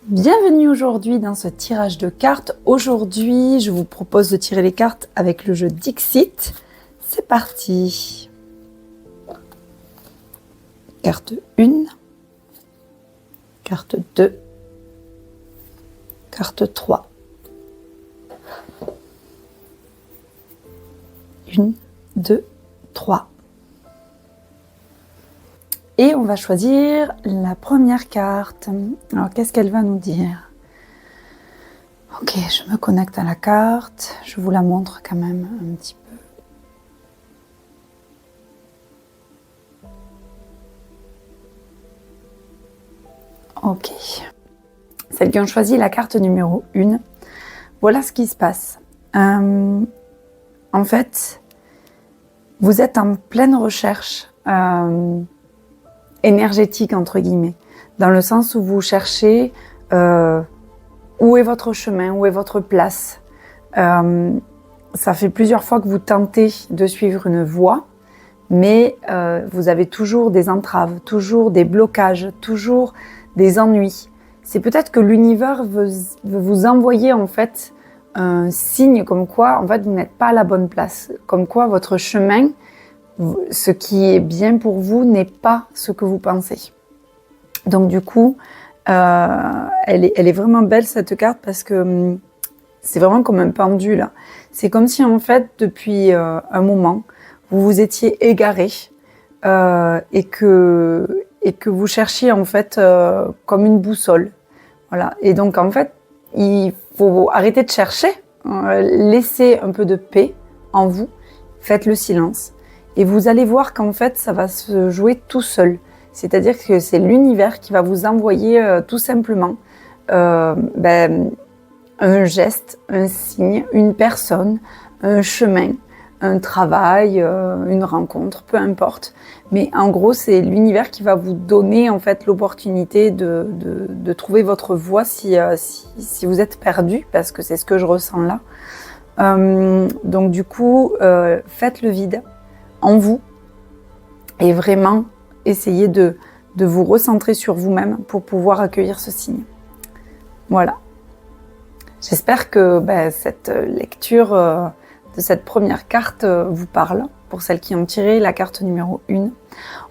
Bienvenue aujourd'hui dans ce tirage de cartes. Aujourd'hui, je vous propose de tirer les cartes avec le jeu Dixit. C'est parti. Carte 1, carte 2, carte 3. 1, 2, 3. Et on va choisir la première carte. Alors, qu'est-ce qu'elle va nous dire? Ok, je me connecte à la carte. Je vous la montre quand même un petit peu. Ok. Celles qui ont choisi la carte numéro 1, voilà ce qui se passe. En fait, vous êtes en pleine recherche énergétique, entre guillemets, dans le sens où vous cherchez où est votre chemin, où est votre place. Ça fait plusieurs fois que vous tentez de suivre une voie, mais vous avez toujours des entraves, toujours des blocages, toujours des ennuis. C'est peut-être que l'univers veut vous envoyer en fait un signe comme quoi en fait vous n'êtes pas à la bonne place, comme quoi votre chemin, ce qui est bien pour vous n'est pas ce que vous pensez. Donc du coup, elle est vraiment belle cette carte parce que c'est vraiment comme un pendule. C'est comme si en fait depuis un moment vous vous étiez égaré et que vous cherchiez en fait comme une boussole. Voilà. Et donc en fait, il faut arrêter de chercher, laissez un peu de paix en vous, faites le silence. Et vous allez voir qu'en fait, ça va se jouer tout seul. C'est-à-dire que c'est l'univers qui va vous envoyer tout simplement un geste, un signe, une personne, un chemin, un travail, une rencontre, peu importe. Mais en gros, c'est l'univers qui va vous donner en fait l'opportunité de trouver votre voie si vous êtes perdu, parce que c'est ce que je ressens là. Donc du coup, faites le vide en vous et vraiment essayez de vous recentrer sur vous-même pour pouvoir accueillir ce signe. Voilà. J'espère que cette lecture de cette première carte vous parle, pour celles qui ont tiré la carte numéro 1.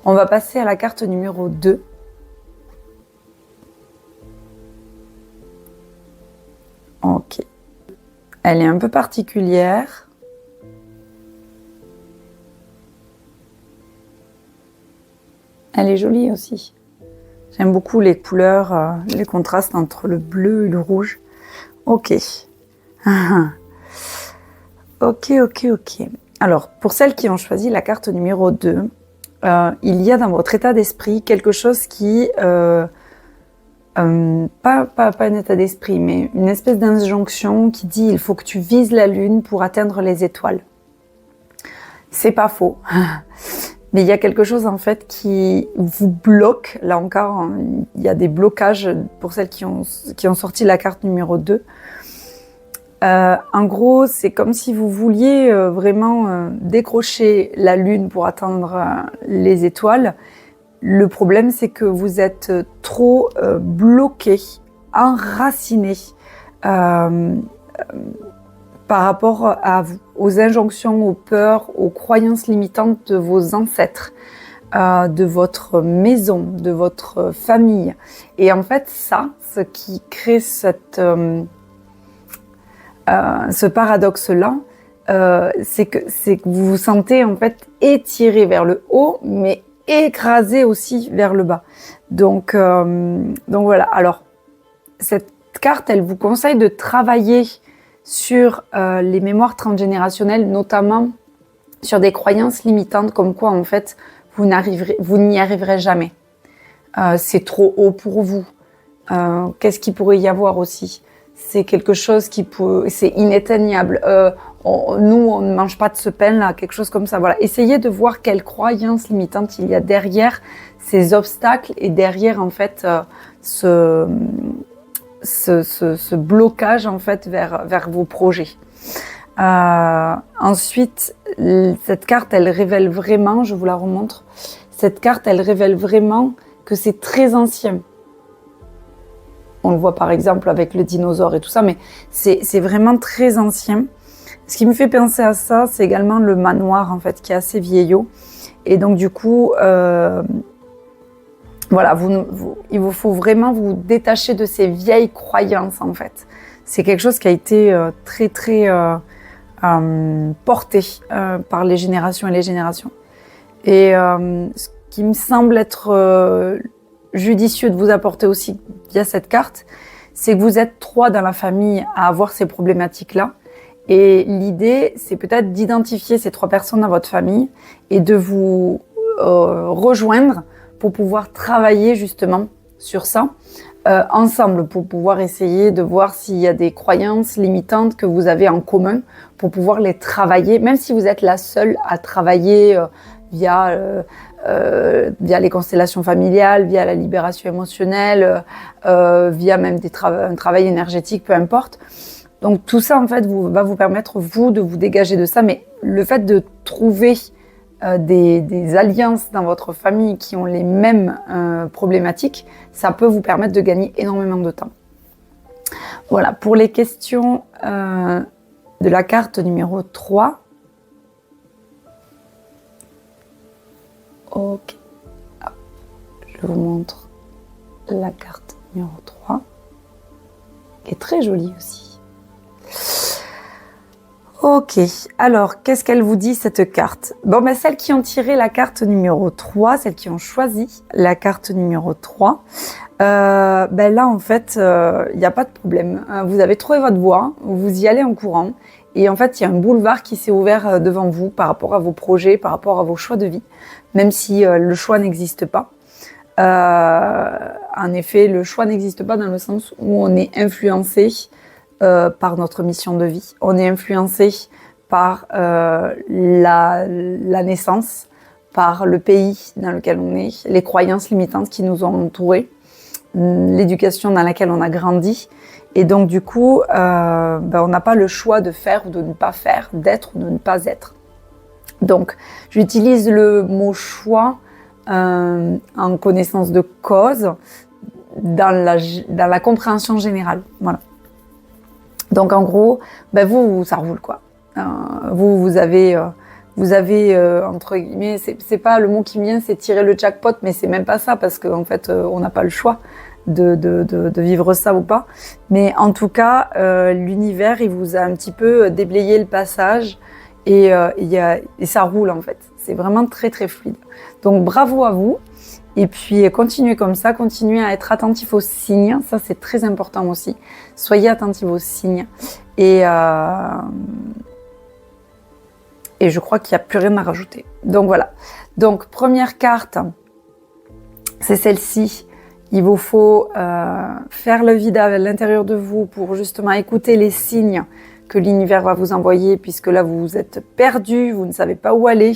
On va passer à la carte numéro 2. Ok. Elle est un peu particulière. Elle est jolie aussi. J'aime beaucoup les couleurs, les contrastes entre le bleu et le rouge. Ok. Ok. Alors, pour celles qui ont choisi la carte numéro 2, il y a dans votre état d'esprit quelque chose qui... pas un état d'esprit, mais une espèce d'injonction qui dit il faut que tu vises la lune pour atteindre les étoiles. C'est pas faux. Mais il y a quelque chose en fait qui vous bloque. Là encore, il y a des blocages pour celles qui ont sorti la carte numéro 2. En gros, c'est comme si vous vouliez vraiment décrocher la lune pour atteindre les étoiles. Le problème, c'est que vous êtes trop bloqué, enraciné par rapport à vous, aux injonctions, aux peurs, aux croyances limitantes de vos ancêtres, de votre maison, de votre famille. Et en fait, ça, ce qui crée ce paradoxe-là, c'est que vous vous sentez en fait étiré vers le haut, mais écrasé aussi vers le bas. Donc voilà. Alors, cette carte, elle vous conseille de travailler sur les mémoires transgénérationnelles, notamment sur des croyances limitantes comme quoi en fait vous n'y arriverez jamais. C'est trop haut pour vous. Qu'est-ce qu'il pourrait y avoir aussi? C'est quelque chose c'est inatteignable. Nous, on ne mange pas de ce pain-là, quelque chose comme ça. Voilà. Essayez de voir quelles croyances limitantes il y a derrière ces obstacles et derrière en fait ce blocage en fait vers vos projets. Ensuite, cette carte, elle révèle vraiment, je vous la remontre, cette carte, elle révèle vraiment que c'est très ancien. On le voit par exemple avec le dinosaure et tout ça, mais c'est vraiment très ancien. Ce qui me fait penser à ça, c'est également le manoir en fait, qui est assez vieillot. Et donc du coup, voilà, il vous faut vraiment vous détacher de ces vieilles croyances en fait. C'est quelque chose qui a été très porté par les générations et les générations. Et ce qui me semble être judicieux de vous apporter aussi via cette carte, c'est que vous êtes 3 dans la famille à avoir ces problématiques-là. Et l'idée, c'est peut-être d'identifier ces 3 personnes dans votre famille et de vous rejoindre pour pouvoir travailler justement sur ça ensemble, pour pouvoir essayer de voir s'il y a des croyances limitantes que vous avez en commun, pour pouvoir les travailler, même si vous êtes la seule à travailler via les constellations familiales, via la libération émotionnelle, via même un travail énergétique, peu importe. Donc tout ça en fait va vous permettre de vous dégager de ça, mais le fait de trouver des alliances dans votre famille qui ont les mêmes problématiques, ça peut vous permettre de gagner énormément de temps. Voilà, pour les questions de la carte numéro 3. Ok, hop, je vous montre la carte numéro 3, qui est très jolie aussi. Ok, alors qu'est-ce qu'elle vous dit cette carte? Bon, ben celles qui ont tiré la carte numéro 3, celles qui ont choisi la carte numéro 3, ben là en fait, il n'y a pas de problème. Vous avez trouvé votre voie, vous y allez en courant, et en fait il y a un boulevard qui s'est ouvert devant vous par rapport à vos projets, par rapport à vos choix de vie, même si le choix n'existe pas. En effet, le choix n'existe pas dans le sens où on est influencé par notre mission de vie. On est influencé par la naissance, par le pays dans lequel on est, les croyances limitantes qui nous ont entourés, l'éducation dans laquelle on a grandi. Et donc du coup, on n'a pas le choix de faire ou de ne pas faire, d'être ou de ne pas être. Donc j'utilise le mot choix en connaissance de cause dans la compréhension générale. Voilà. Donc en gros, vous ça roule quoi. Vous avez entre guillemets, c'est pas le mot qui me vient, c'est tirer le jackpot, mais c'est même pas ça parce qu'en fait on n'a pas le choix de vivre ça ou pas. Mais en tout cas, l'univers il vous a un petit peu déblayé le passage et ça roule en fait. C'est vraiment très très fluide. Donc bravo à vous. Et puis continuez comme ça, continuez à être attentif aux signes, ça c'est très important aussi. Soyez attentif aux signes. Et je crois qu'il n'y a plus rien à rajouter. Donc voilà. Donc première carte, c'est celle-ci. Il vous faut faire le vide à l'intérieur de vous pour justement écouter les signes que l'univers va vous envoyer, puisque là vous êtes perdu, vous ne savez pas où aller.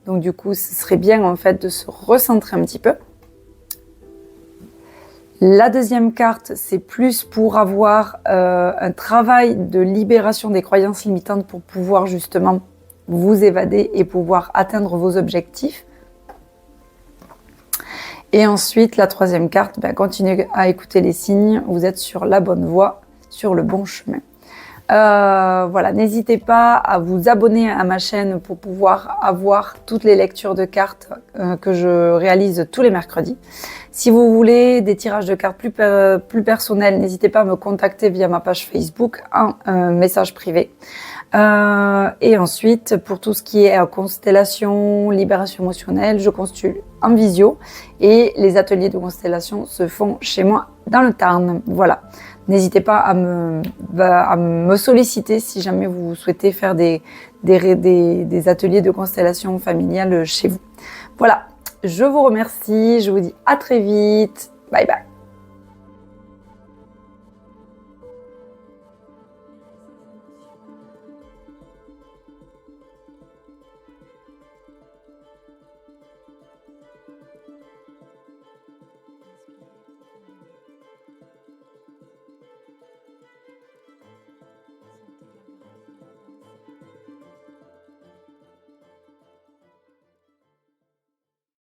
Donc du coup, ce serait bien en fait de se recentrer un petit peu. La deuxième carte, c'est plus pour avoir un travail de libération des croyances limitantes pour pouvoir justement vous évader et pouvoir atteindre vos objectifs. Et ensuite, la troisième carte, continuez à écouter les signes. Vous êtes sur la bonne voie, sur le bon chemin. Voilà, n'hésitez pas à vous abonner à ma chaîne pour pouvoir avoir toutes les lectures de cartes que je réalise tous les mercredis. Si vous voulez des tirages de cartes plus personnels, n'hésitez pas à me contacter via ma page Facebook en message privé. Et ensuite, pour tout ce qui est constellation, libération émotionnelle, je consulte en visio et les ateliers de constellation se font chez moi dans le Tarn. Voilà. N'hésitez pas à me solliciter si jamais vous souhaitez faire des ateliers de constellation familiale chez vous. Voilà, je vous remercie, je vous dis à très vite. Bye bye.